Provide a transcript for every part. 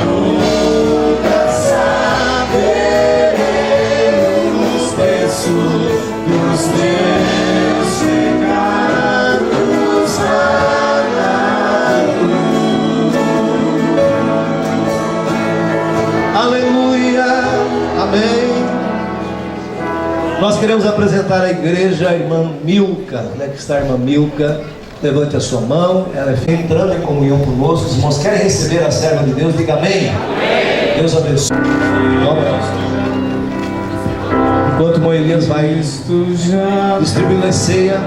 nunca saberemos preço dos teus pecados pagados. Aleluia, amém. Nós queremos apresentar à igreja a irmã Milka. Onde é que está a irmã Milka? Levante a sua mão. Ela é entrando em comunhão conosco. Os irmãos querem receber a serva de Deus? Diga amém. Amém. Deus abençoe. Enquanto o irmão Elias vai distribuindo a ceia,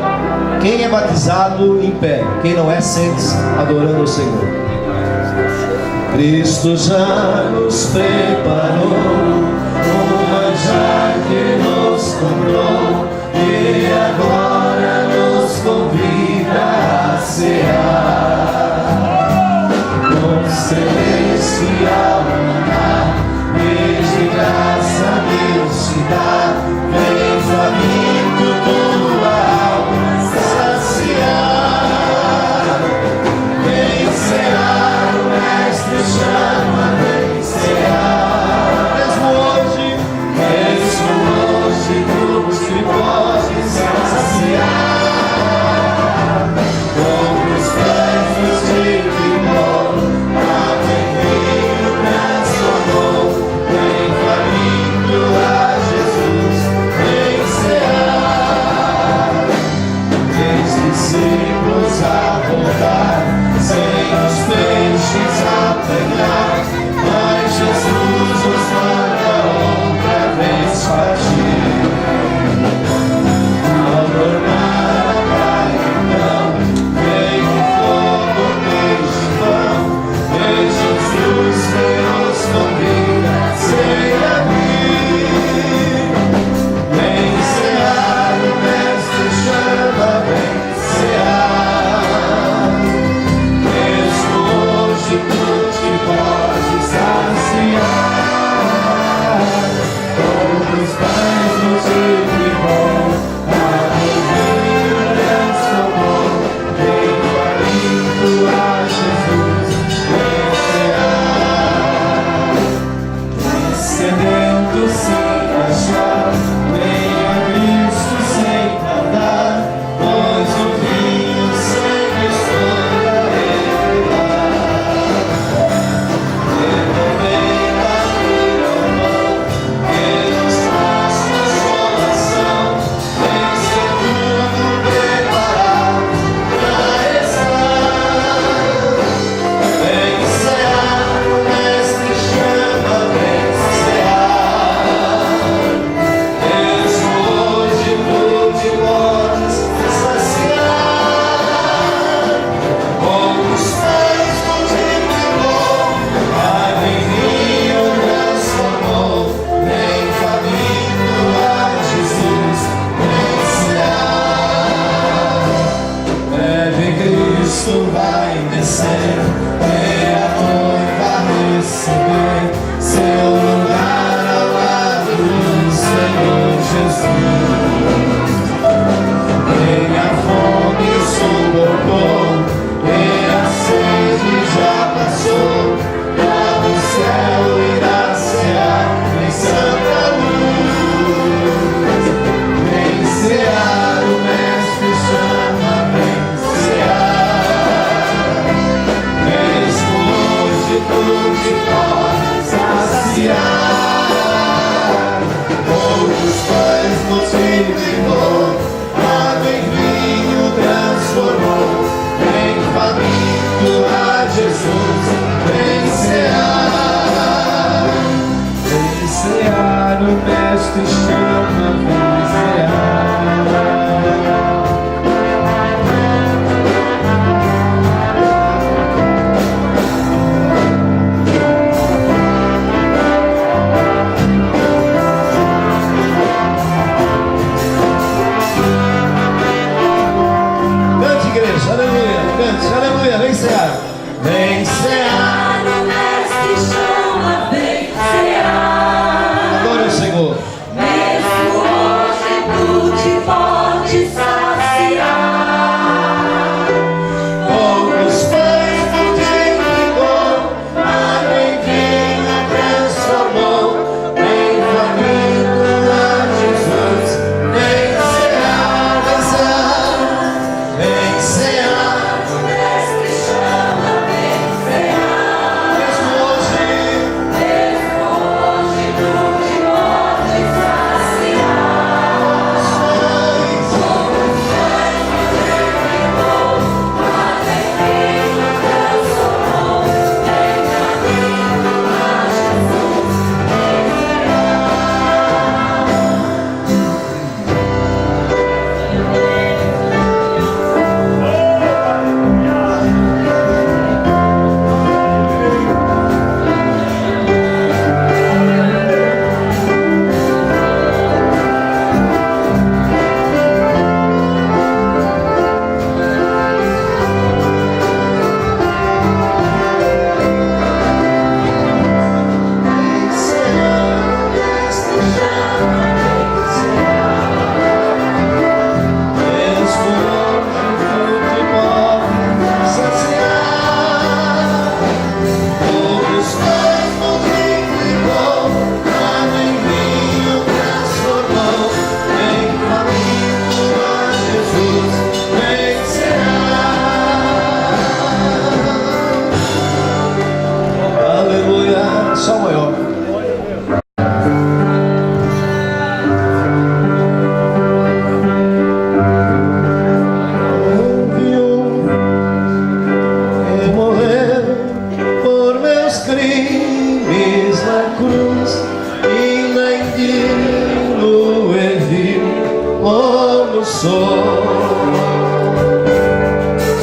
quem é batizado em pé, quem não é, sente-se adorando o Senhor. Cristo já nos preparou um manjar que nos comprou e agora nos convida a cear. Com celestial maná, e de graça Deus te dá, vem faminto tua alma saciar. Vem cear, o Mestre chama, vem cear. Mesmo hoje tu te podes saciar. Com os pães de primor, a quem vinho transformou, vem faminto a Jesus, vem cear. Três discípulos a voltar, sem os peixes apanhar, mas Jesus os manda outra vez partir. Ao tornar a praia então, vem um fogo, peixe e pão, vem Jesus que nos convida a ceia aqui. Vem cear, o Mestre chama, vem cear. Mesmo hoje tu te podes Sol maior.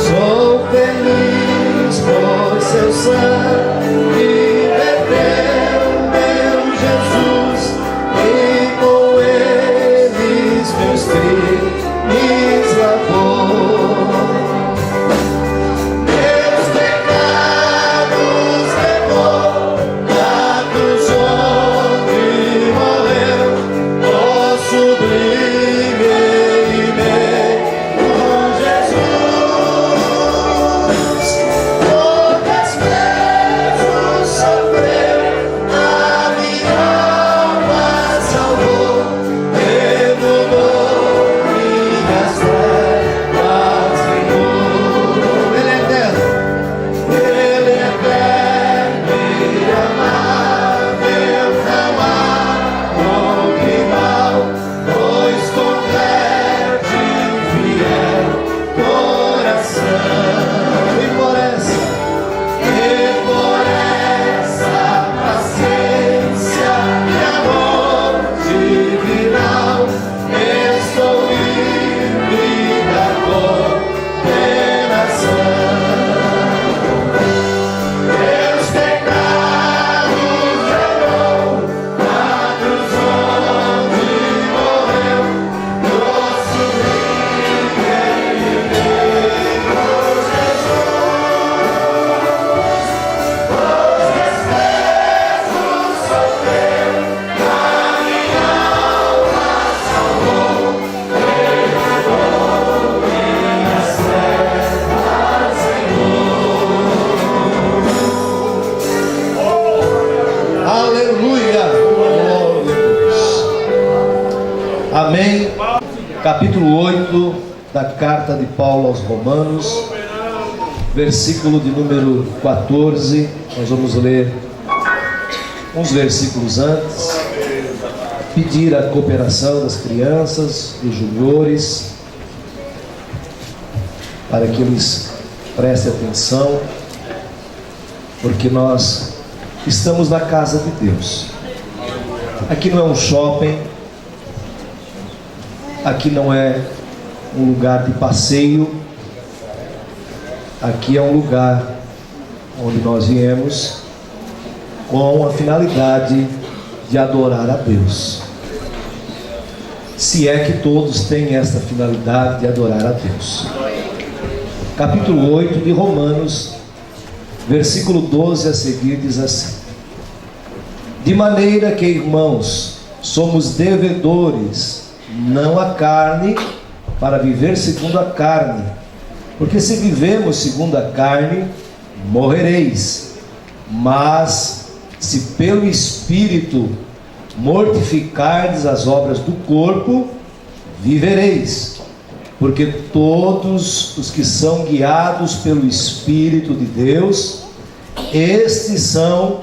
Sou feliz por seu sangue verteu meu Jesus, e com eles meus crimes lavou. Meus pecados levou na cruz onde morreu, ó sublime. Amém. Capítulo 8 da carta de Paulo aos Romanos, versículo de número 14. Nós vamos ler uns versículos antes, pedir a cooperação das crianças, dos juniores, para que eles prestem atenção, porque nós estamos na casa de Deus. Aqui não é um shopping, aqui não é um lugar de passeio, aqui é um lugar onde nós viemos com a finalidade de adorar a Deus. Se é que todos têm esta finalidade de adorar a Deus. Capítulo 8 de Romanos, versículo 12 a seguir diz assim: de maneira que, irmãos, somos devedores, não a carne, para viver segundo a carne. Porque se vivemos segundo a carne, morrereis. Mas se pelo Espírito mortificardes as obras do corpo, vivereis. Porque todos os que são guiados pelo Espírito de Deus, estes são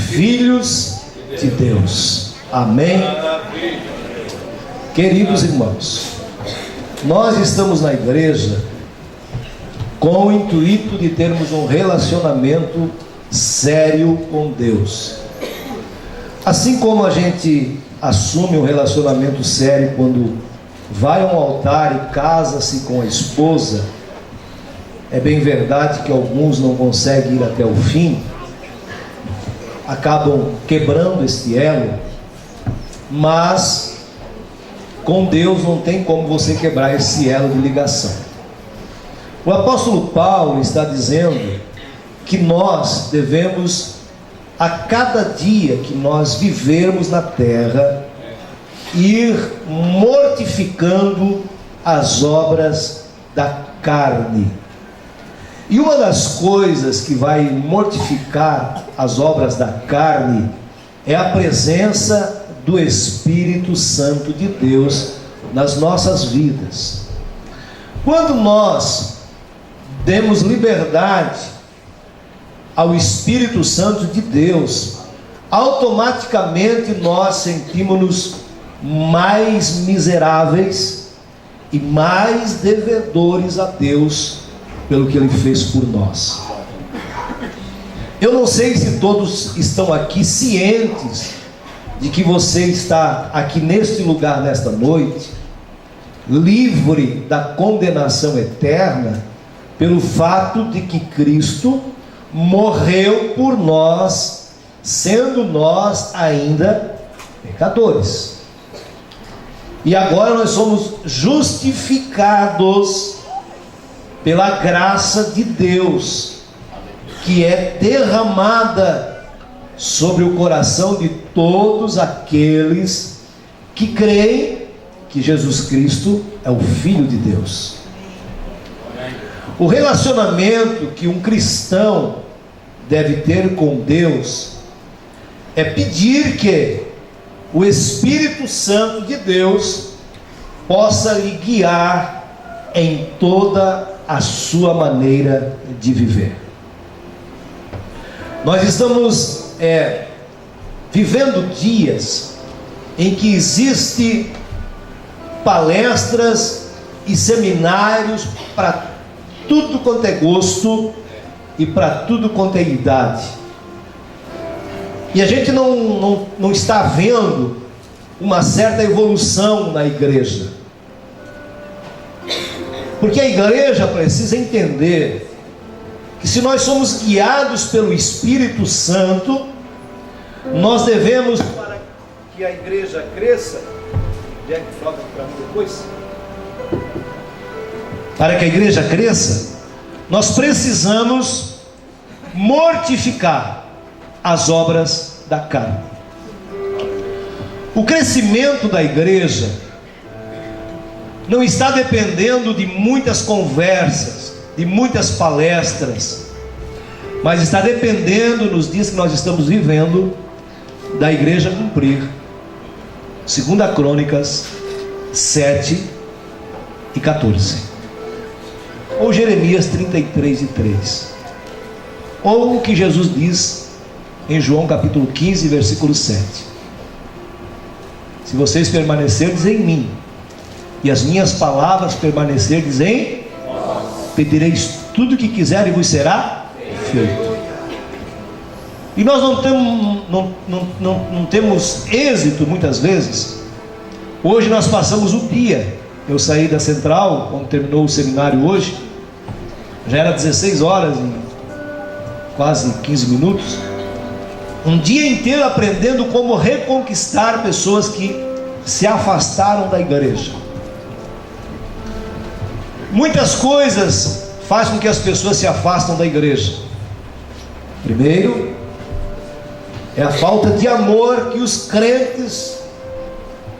filhos de Deus. Amém? Queridos irmãos, nós estamos na igreja com o intuito de termos um relacionamento sério com Deus. Assim como a gente assume um relacionamento sério quando vai a um altar e casa-se com a esposa, é bem verdade que alguns não conseguem ir até o fim, acabam quebrando este elo, mas com Deus não tem como você quebrar esse elo de ligação. O apóstolo Paulo está dizendo que nós devemos, a cada dia que nós vivermos na terra, ir mortificando as obras da carne. E uma das coisas que vai mortificar as obras da carne é a presença do Espírito Santo de Deus nas nossas vidas. Quando nós demos liberdade ao Espírito Santo de Deus automaticamente nós sentimos-nos mais miseráveis e mais devedores a Deus pelo que Ele fez por nós. Eu não sei se todos estão aqui cientes de que você está aqui neste lugar nesta noite, livre da condenação eterna, pelo fato de que Cristo morreu por nós, sendo nós ainda pecadores. E agora nós somos justificados pela graça de Deus, que é derramada sobre o coração de todos aqueles que creem que Jesus Cristo é o Filho de Deus. O relacionamento que um cristão deve ter com Deus é pedir que o Espírito Santo de Deus possa lhe guiar em toda a sua maneira de viver. Nós estamos vivendo dias em que existem palestras e seminários para tudo quanto é gosto e para tudo quanto é idade. E a gente não está vendo uma certa evolução na igreja. Porque a igreja precisa entender que se nós somos guiados pelo Espírito Santo, nós devemos, para que a igreja cresça, Jack, troca para mim depois. Para que a igreja cresça, nós precisamos mortificar as obras da carne. O crescimento da igreja não está dependendo de muitas conversas, de muitas palestras, mas está dependendo, nos dias que nós estamos vivendo, da igreja cumprir 2 Crônicas 7 e 14, ou Jeremias 33:3, ou o que Jesus diz em João capítulo 15, versículo 7: se vocês permanecerdes em mim e as minhas palavras permanecerdes em vós, pedireis tudo o que quiser e vos será feito. E nós não temos êxito muitas vezes. Hoje nós passamos o dia, eu saí da central quando terminou o seminário hoje, já era 16 horas e quase 15 minutos, um dia inteiro aprendendo como reconquistar pessoas que se afastaram da igreja. Muitas coisas fazem com que as pessoas se afastem da igreja. Primeiro, é a falta de amor que os crentes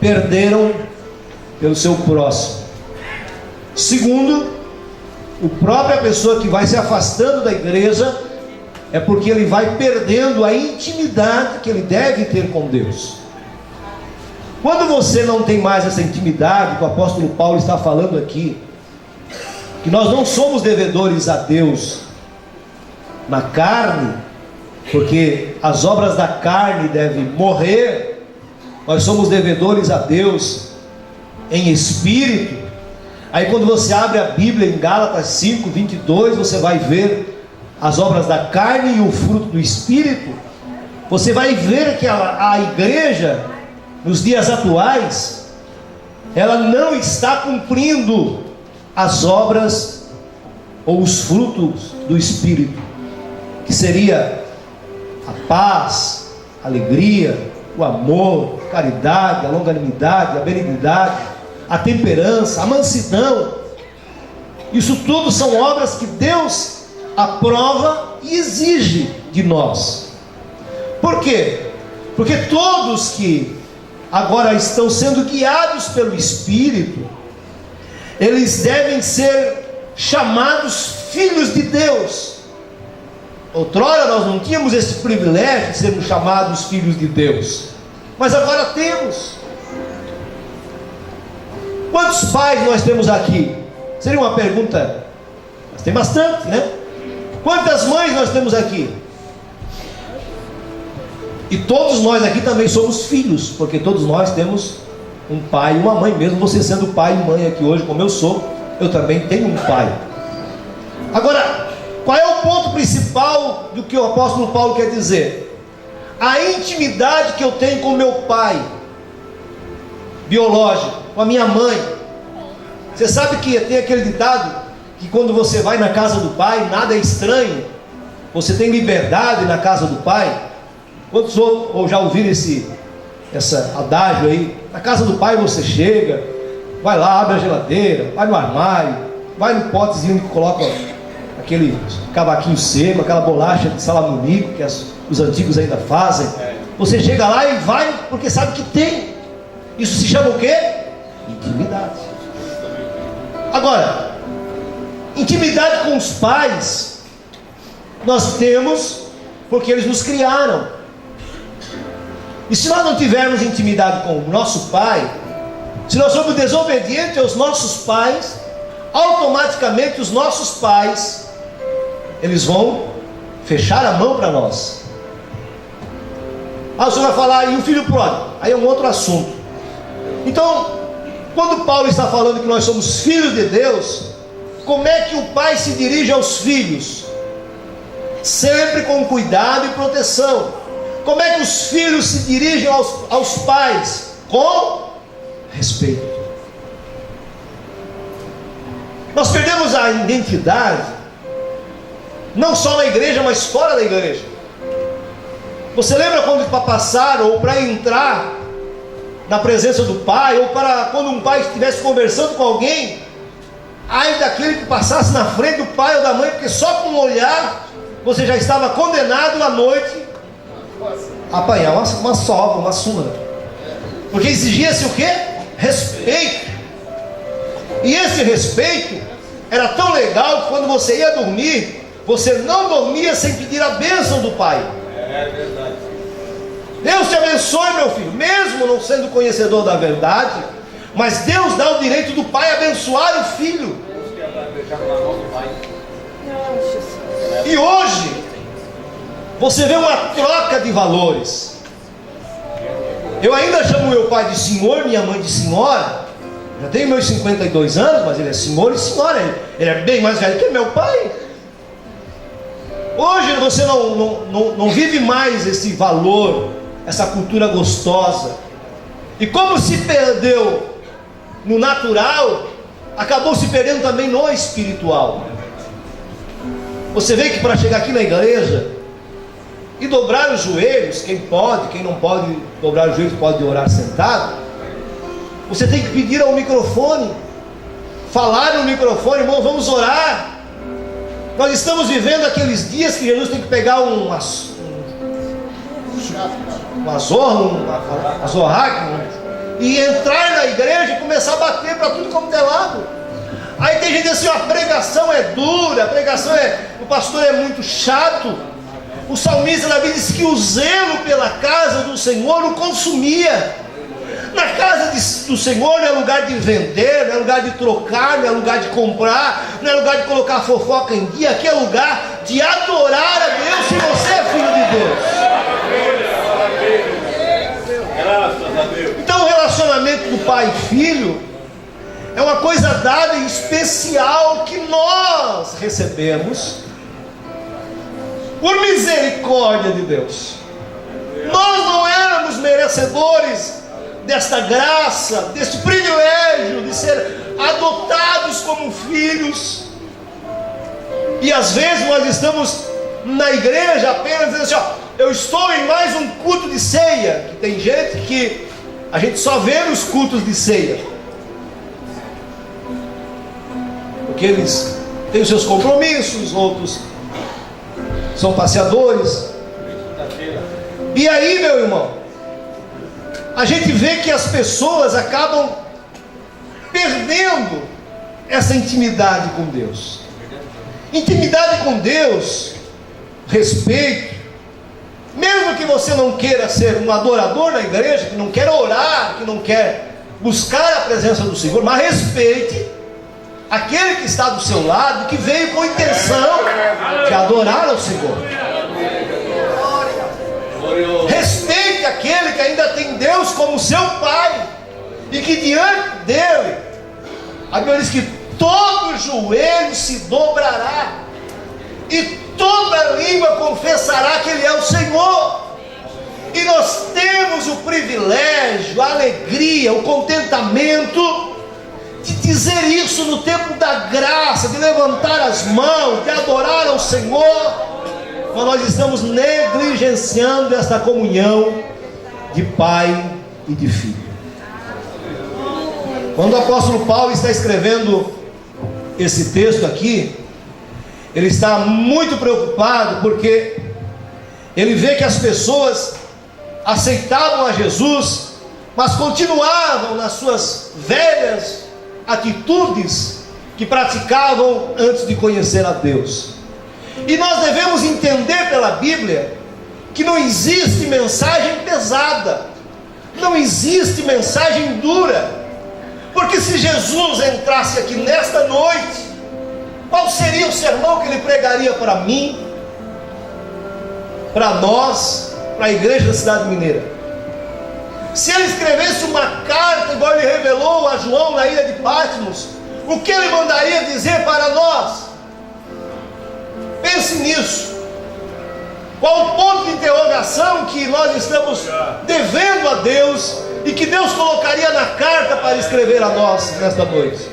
perderam pelo seu próximo. Segundo, a própria pessoa que vai se afastando da igreja é porque ele vai perdendo a intimidade que ele deve ter com Deus. Quando você não tem mais essa intimidade, que o apóstolo Paulo está falando aqui, que nós não somos devedores a Deus na carne, porque as obras da carne devem morrer, nós somos devedores a Deus em espírito. Aí quando você abre a Bíblia em Gálatas 5:22, você vai ver as obras da carne e o fruto do espírito. Você vai ver que a igreja nos dias atuais, ela não está cumprindo as obras ou os frutos do espírito, que seria a paz, a alegria, o amor, a caridade, a longanimidade, a benignidade, a temperança, a mansidão. Isso tudo são obras que Deus aprova e exige de nós. Por quê? Porque todos que agora estão sendo guiados pelo Espírito, eles devem ser chamados filhos de Deus. Outrora nós não tínhamos esse privilégio de sermos chamados filhos de Deus, mas agora temos. Quantos pais nós temos aqui? Seria uma pergunta, mas tem bastante, né? Quantas mães nós temos aqui? E todos nós aqui também somos filhos, porque todos nós temos um pai e uma mãe. Mesmo você sendo pai e mãe aqui hoje, como eu sou, eu também tenho um pai. Agora, qual é o ponto principal do que o apóstolo Paulo quer dizer? A intimidade que eu tenho com meu pai biológico, com a minha mãe. Você sabe que tem aquele ditado que quando você vai na casa do pai, nada é estranho, você tem liberdade na casa do pai. Quantos ou já ouviram esse adágio aí? Na casa do pai você chega, vai lá, abre a geladeira, vai no armário, vai no potezinho que coloca aquele cavaquinho seco, aquela bolacha de salamunico que os antigos ainda fazem. Você chega lá e vai porque sabe que tem. Isso se chama o quê? Intimidade. Agora, intimidade com os pais nós temos porque eles nos criaram. E se nós não tivermos intimidade com o nosso pai, se nós somos desobedientes aos nossos pais, automaticamente os nossos pais, eles vão fechar a mão para nós. Ah, o senhor vai falar, e o filho pródigo? Aí é um outro assunto. Então, quando Paulo está falando que nós somos filhos de Deus, como é que o pai se dirige aos filhos? Sempre com cuidado e proteção. Como é que os filhos se dirigem aos pais? Com respeito. Nós perdemos a identidade, não só na igreja, mas fora da igreja. Você lembra quando para passar ou para entrar na presença do pai, ou para quando um pai estivesse conversando com alguém, ai daquele que passasse na frente do pai ou da mãe, porque só com um olhar você já estava condenado à noite a apanhar uma sova, uma surra, porque exigia-se o quê? Respeito. E esse respeito era tão legal que quando você ia dormir, você não dormia sem pedir a bênção do pai. É verdade. Deus te abençoe, meu filho, mesmo não sendo conhecedor da verdade, mas Deus dá o direito do pai abençoar o filho. E hoje você vê uma troca de valores. Eu ainda chamo meu pai de senhor, minha mãe de senhora. Já tenho meus 52 anos, mas ele é senhor e senhora. Ele é bem mais velho que meu pai. Hoje você não vive mais esse valor, essa cultura gostosa. E como se perdeu no natural, acabou se perdendo também no espiritual. Você vê que para chegar aqui na igreja e dobrar os joelhos, quem pode, quem não pode dobrar os joelhos pode orar sentado, você tem que pedir ao microfone, falar no microfone, irmão, vamos orar. Nós estamos vivendo aqueles dias que Jesus tem que pegar uma zorra e entrar na igreja e começar a bater para tudo como é lado. Aí tem gente assim, a pregação é dura, o pastor é muito chato. O salmista na Bíblia diz que o zelo pela casa do Senhor o consumia. Na casa do Senhor não é lugar de vender, não é lugar de trocar, não é lugar de comprar, não é lugar de colocar fofoca em dia. Aqui é lugar de adorar a Deus se você é filho de Deus. Então o relacionamento do pai e filho é uma coisa dada em especial que nós recebemos por misericórdia de Deus. Nós não éramos merecedores desta graça, deste privilégio de ser adotados como filhos. E às vezes nós estamos na igreja apenas dizendo assim, ó, eu estou em mais um culto de ceia. Que tem gente que a gente só vê nos cultos de ceia, porque eles têm os seus compromissos, outros são passeadores. E aí, meu irmão, a gente vê que as pessoas acabam perdendo essa intimidade com Deus. Intimidade com Deus, respeito. Mesmo que você não queira ser um adorador na igreja, que não quer orar, que não quer buscar a presença do Senhor, mas respeite aquele que está do seu lado, que veio com a intenção de adorar ao Senhor. Respeite ainda tem Deus como seu Pai, e que diante dele, a Bíblia diz que todo joelho se dobrará, e toda língua confessará que Ele é o Senhor. E nós temos o privilégio, a alegria, o contentamento de dizer isso no tempo da graça, de levantar as mãos, de adorar ao Senhor, mas nós estamos negligenciando esta comunhão de pai e de filho. Quando o apóstolo Paulo está escrevendo esse texto aqui, ele está muito preocupado, porque ele vê que as pessoas aceitavam a Jesus, mas continuavam nas suas velhas atitudes que praticavam antes de conhecer a Deus. E nós devemos entender pela Bíblia que não existe mensagem pesada, não existe mensagem dura, porque se Jesus entrasse aqui nesta noite, qual seria o sermão que ele pregaria para mim, para nós, para a igreja da cidade mineira? Se ele escrevesse uma carta, igual ele revelou a João na ilha de Patmos, o que ele mandaria dizer para nós? Pense nisso. Qual o ponto de interrogação que nós estamos devendo a Deus, e que Deus colocaria na carta para escrever a nós nesta noite?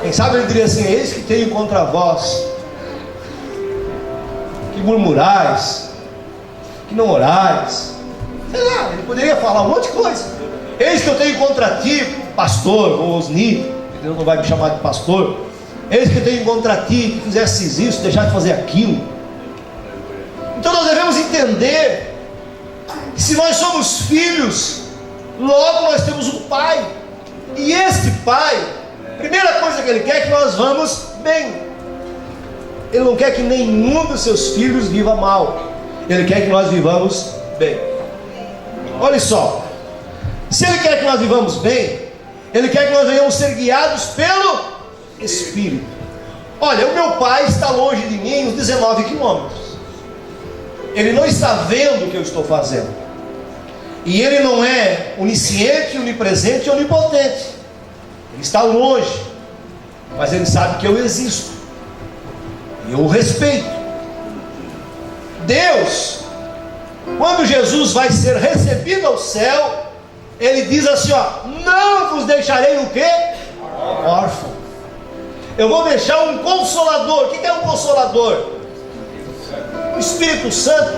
Quem sabe ele diria assim: eis que tenho contra vós que murmurais, que não orais. Sei lá, ele poderia falar um monte de coisa. Eis que eu tenho contra ti, pastor, ou Osni, Deus não vai me chamar de pastor. Eis que eu tenho contra ti, que fizesses isso, deixar de fazer aquilo. Então nós devemos entender que se nós somos filhos, logo nós temos um pai. E este pai, a primeira coisa que ele quer é que nós vamos bem. Ele não quer que nenhum dos seus filhos viva mal. Ele quer que nós vivamos bem. Olha só, se ele quer que nós vivamos bem, ele quer que nós venhamos ser guiados pelo Espírito. Olha, o meu pai está longe de mim uns 19 quilômetros. Ele não está vendo o que eu estou fazendo. E ele não é onisciente, onipresente e onipotente. Ele está longe, mas ele sabe que eu existo, e eu o respeito. Deus, quando Jesus vai ser recebido ao céu, ele diz assim: ó, não vos deixarei o quê? Órfão. Eu vou deixar um consolador. O que é um consolador? O Espírito Santo,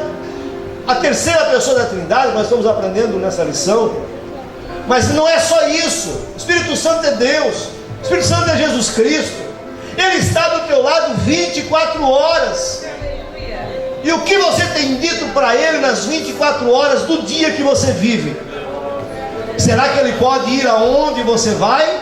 a terceira pessoa da Trindade. Nós estamos aprendendo nessa lição. Mas não é só isso. O Espírito Santo é Deus, o Espírito Santo é Jesus Cristo. Ele está do teu lado 24 horas. E o que você tem dito para Ele nas 24 horas do dia que você vive? Será que Ele pode ir aonde você vai?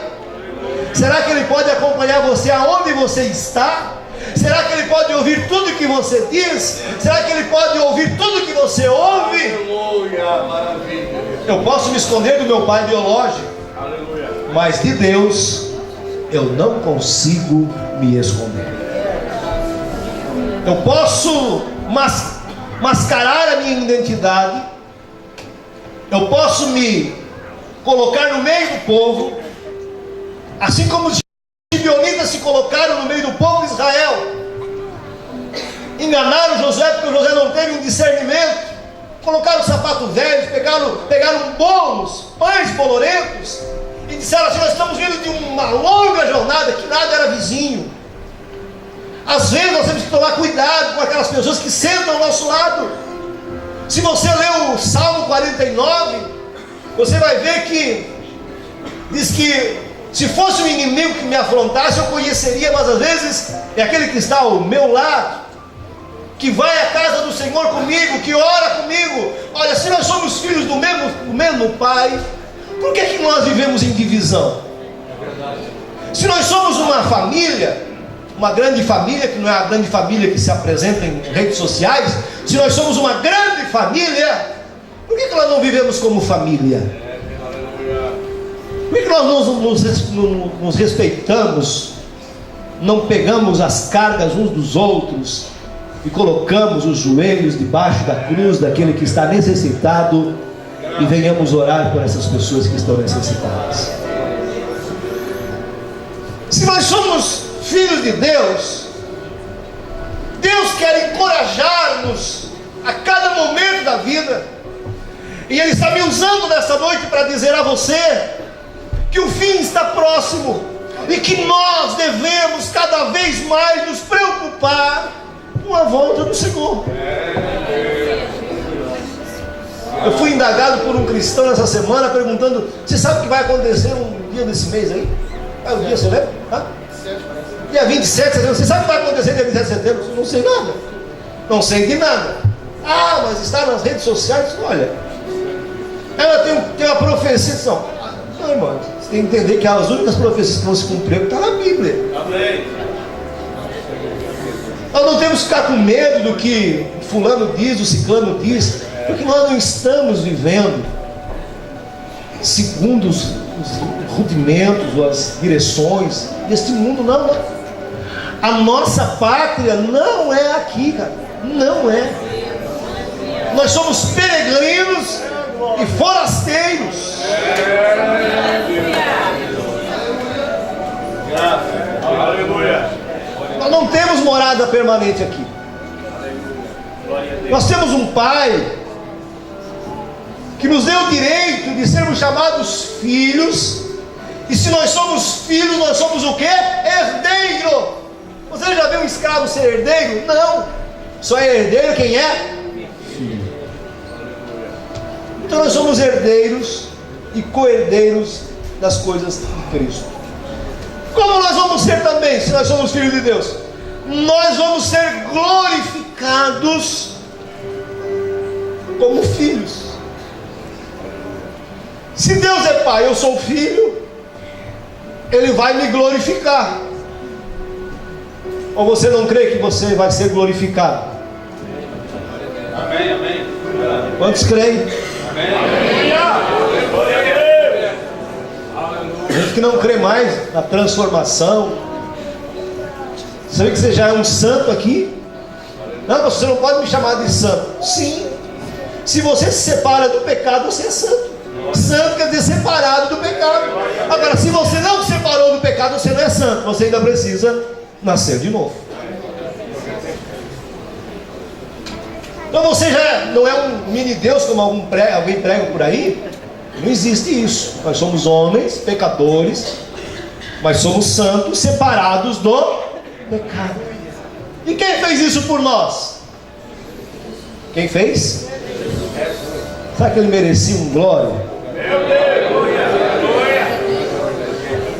Será que Ele pode acompanhar você aonde você está? Será que Ele pode ouvir tudo que você diz? Será que Ele pode ouvir tudo que você ouve? Aleluia, maravilha. Eu posso me esconder do meu pai biológico, Aleluia. mas de Deus eu não consigo me esconder. Eu posso mascarar a minha identidade, eu posso me colocar no meio do povo, assim como os gibeonitas se colocaram no meio do povo de Israel. Enganaram José, porque o José não teve um discernimento. Colocaram sapato velho, pegaram bolos, pães bolorentos, e disseram assim: nós estamos vindo de uma longa jornada, que nada era vizinho. Às vezes nós temos que tomar cuidado com aquelas pessoas que sentam ao nosso lado. Se você ler o Salmo 49, você vai ver que diz que se fosse um inimigo que me afrontasse, eu conheceria, mas às vezes é aquele que está ao meu lado, que vai à casa do Senhor comigo, que ora comigo. Olha, se nós somos filhos do mesmo Pai, por que nós vivemos em divisão? Se nós somos uma família, uma grande família, que não é a grande família que se apresenta em redes sociais, se nós somos uma grande família, por que nós não vivemos como família? Por que nós nos respeitamos, não pegamos as cargas uns dos outros e colocamos os joelhos debaixo da cruz daquele que está necessitado e venhamos orar por essas pessoas que estão necessitadas. Se nós somos filhos de Deus, Deus quer encorajar-nos a cada momento da vida, e Ele está me usando nesta noite para dizer a você que o fim está próximo e que nós devemos cada vez mais nos preocupar com a volta do Senhor. Eu fui indagado por um cristão essa semana perguntando: você sabe o que vai acontecer um dia desse mês aí? É o dia, você lembra? Dia 27 de setembro. Você sabe o que vai acontecer dia 27 de setembro? Eu não sei nada. Não sei de nada. Ah, mas está nas redes sociais. Olha, ela tem uma profecia. Não, irmão, você tem que entender que as únicas profecias que vão se cumprir estão na Bíblia. Amém. Nós não temos que ficar com medo do que fulano diz, o ciclano diz, porque nós não estamos vivendo segundo os rudimentos ou as direções deste mundo, não. A nossa pátria não é aqui, cara. Não é. Nós somos peregrinos e forasteiros. Aleluia. Nós não temos morada permanente aqui. Nós temos um Pai que nos deu o direito de sermos chamados filhos. E se nós somos filhos, nós somos o quê? Herdeiro. Você já viu um escravo ser herdeiro? Não. Só é herdeiro quem é filho. Então nós somos herdeiros e co-herdeiros das coisas de Cristo. Como nós vamos ser também, se nós somos filhos de Deus? Nós vamos ser glorificados como filhos. Se Deus é Pai, eu sou filho, Ele vai me glorificar. Ou você não crê que você vai ser glorificado? Amém, amém. Quantos creem? Amém. Gente que não crê mais na transformação. Sabe que você já é um santo aqui? Não, você não pode me chamar de santo. Sim. Se você se separa do pecado, você é santo. Santo quer dizer separado do pecado. Agora, se você não se separou do pecado, você não é santo. Você ainda precisa nascer de novo. Então você já não é um mini Deus como alguém prega por aí. Não existe isso. Nós somos homens, pecadores, mas somos santos, separados do pecado. E quem fez isso por nós? Quem fez? Será que ele merecia um glória? Meu Deus! Aleluia!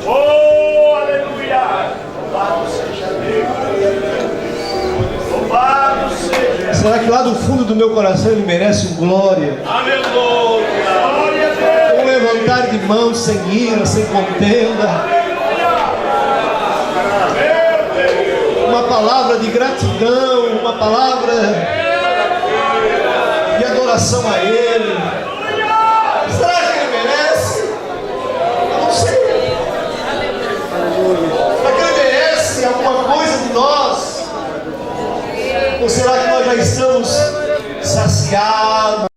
Oh, aleluia! Louvado seja Deus! Louvado seja! Será que lá do fundo do meu coração ele merece um glória? Aleluia! Um levantar de mãos sem ira, sem contenda. Uma palavra de gratidão, uma palavra de adoração a Ele. Será que Ele merece? Eu não sei. Será que Ele merece alguma coisa de nós? Ou será que nós já estamos saciados?